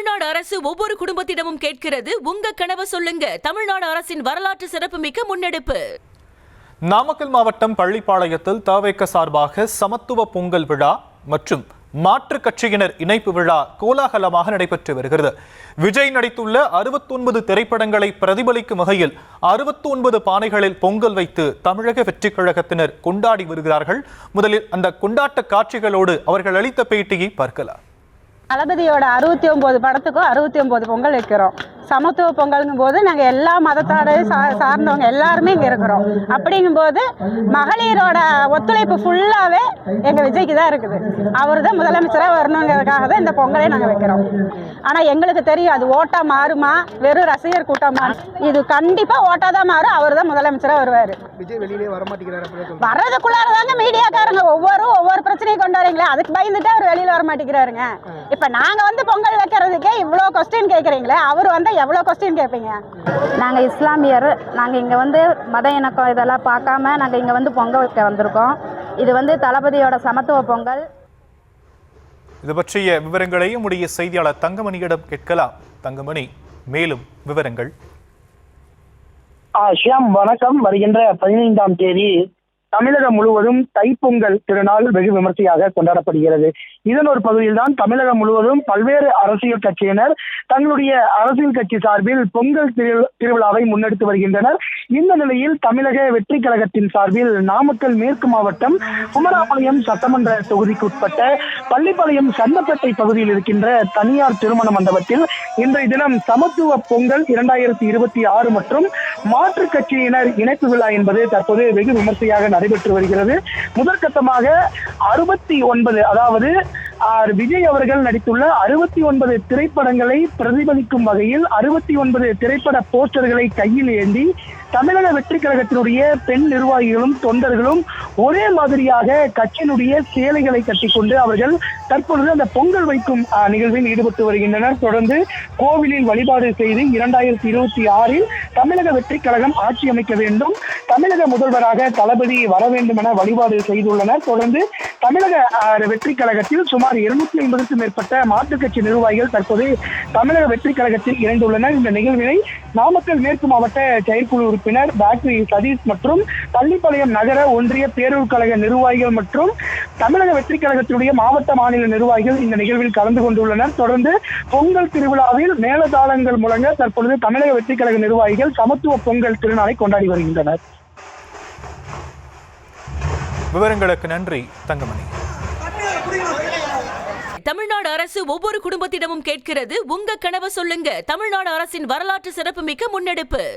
தமிழ்நாடு அரசு ஒவ்வொரு குடும்பத்திடமும் கேட்கிறது, உங்க கனவை சொல்லுங்க. தமிழ்நாடு அரசின் வரலாற்று சிறப்புமிக்க முன்னெடுப்பு. நாமக்கல் மாவட்டம் பள்ளிப்பாளையத்தில் தவேக சார்பாக சமத்துவ பொங்கல் விழா மற்றும் மாற்றுக் கட்சியினர் இணைப்பு விழா கோலாகலமாக நடைபெற்று வருகிறது. விஜய் நடித்துள்ள 69 திரைப்படங்களை பிரதிபலிக்கும் வகையில் 69 பானைகளில் பொங்கல் வைத்து தமிழக வெற்றிக் கழகத்தினர் கொண்டாடி வருகிறார்கள். முதலில் அந்த கொண்டாட்ட காட்சிகளோடு அவர்கள் அளித்த பேட்டியை பார்க்கலாம். தளபதியோட 69 படத்துக்கும் 69 பொங்கல் வைக்கிறோம். சமத்துவ பொங்கலுங்கும் போது நாங்கள் எல்லா மதத்தாரையும் சார்ந்தவங்க எல்லாருமே இங்கே இருக்கிறோம். அப்படிங்கும்போது மகளிரோட ஒத்துழைப்பு ஃபுல்லாகவே எங்கள் விஜய்க்கு தான் இருக்குது. அவர் தான் முதலமைச்சராக வரணுங்கிறதுக்காக தான் இந்த பொங்கலை நாங்கள் வைக்கிறோம். ஆனால் எங்களுக்கு தெரியும் அது ஓட்டா மாறுமா, வெறும் ரசிகர் கூட்டமா, இது கண்டிப்பாக ஓட்டா தான் மாறும். அவர் தான் முதலமைச்சராக வருவார். விஜய் வெளியிலே வரமாட்டேங்கிறாரு. வர்றதுக்குள்ளார தாங்க மீடியாக்காரங்க ஒவ்வொரு பிரச்சனையும் கொண்டு வரீங்களே, அதுக்கு பயந்துட்டு அவர் வெளியில் வர மாட்டேங்கிறாருங்க. இப்போ நாங்கள் வந்து பொங்கல் வைக்கிறதுக்கே இவ்வளோ கொஸ்டின் கேட்குறீங்களே, அவர் வந்து எவ்வளோ கொஸ்டின் கேட்பீங்க? நாங்கள் இஸ்லாமியர், நாங்கள் இங்கே வந்து மத இணக்கம் இதெல்லாம் பார்க்காம நாங்கள் இங்கே வந்து பொங்கல் வைக்க வந்திருக்கோம். இது வந்து தளபதியோட சமத்துவ பொங்கல். இது பற்றிய விவரங்களை நம்முடைய செய்தியாளர் தங்கமணியிடம் கேட்கலாம். தங்கமணி, மேலும் விவரங்கள். ஷியாம், வணக்கம். வருகின்ற 15ஆம் தேதி தமிழகம் முழுவதும் தைப்பொங்கல் திருநாள் வெகு விமர்சையாக கொண்டாடப்படுகிறது. இதன் ஒரு பகுதியில் தான் தமிழகம் முழுவதும் பல்வேறு அரசியல் கட்சியினர் தங்களுடைய அரசியல் கட்சி சார்பில் பொங்கல் திருவிழாவை முன்னெடுத்து வருகின்றனர். இந்த நிலையில் தமிழக வெற்றி கழகத்தின் சார்பில் நாமக்கல் மேற்கு மாவட்டம் குமராபாளையம் சட்டமன்ற தொகுதிக்கு உட்பட்ட பள்ளிப்பாளையம் சந்தப்பேட்டை பகுதியில் இருக்கின்ற தனியார் திருமண மண்டபத்தில் இன்றைய தினம் சமத்துவ பொங்கல் 2026 மற்றும் மாற்றுக் கட்சியினர் இணைப்பு விழா என்பது தற்போது வெகு விமர்சையாக நடைபெற்று வருகிறது. முதற்கட்டமாக 69, அதாவது விஜய் அவர்கள் நடித்துள்ள 69 திரைப்படங்களை பிரதிபலிக்கும் வகையில் 69 திரைப்பட போஸ்டர்களை கையில் ஏந்தி தமிழக வெற்றி கழகத்தினுடைய பெண் நிர்வாகிகளும் தொண்டர்களும் ஒரே மாதிரியாக கட்சியினுடைய சேலைகளை கட்டிக்கொண்டு அவர்கள் தற்பொழுது அந்த பொங்கல் வைக்கும் நிகழ்வில் ஈடுபட்டு வருகின்றனர். தொடர்ந்து கோவிலில் வழிபாடு செய்து 2026 தமிழக வெற்றி கழகம் ஆட்சி அமைக்க வேண்டும், தமிழக முதல்வராக தளபதி வர வேண்டும் என வழிபாடு செய்துள்ளனர். தொடர்ந்து தமிழக வெற்றி கழகத்தில் சுமார் 250க்கும் மேற்பட்ட மாற்றுக் கட்சி நிர்வாகிகள் தற்போது தமிழக வெற்றி கழகத்தில் இணைந்துள்ளனர். இந்த நிகழ்வினை நாமக்கல் மேற்கு மாவட்ட செயற்குழு உறுப்பினர் டாக்டர் சதீஷ் மற்றும் பள்ளிப்பாளையம் நகர ஒன்றிய பேரூர் கழக நிர்வாகிகள் மற்றும் தமிழக வெற்றி கழகத்தினுடைய மாவட்ட மாநில நிர்வாகிகள் இந்த நிகழ்வில் கலந்து கொண்டுள்ளனர். தொடர்ந்து பொங்கல் திருவிழாவில் மேலதாளங்கள் முழங்க தற்பொழுது தமிழக வெற்றி கழக நிர்வாகிகள் சமத்துவ பொங்கல் திருநாளை கொண்டாடி வருகின்றனர். விவரங்களுக்கு நன்றி தங்கமணி. தமிழ்நாடு அரசு ஒவ்வொரு குடும்பத்திடமும் கேட்கிறது, உங்க கனவை சொல்லுங்க. தமிழ்நாடு அரசின் வரலாற்று சிறப்புமிக்க முன்னெடுப்பு.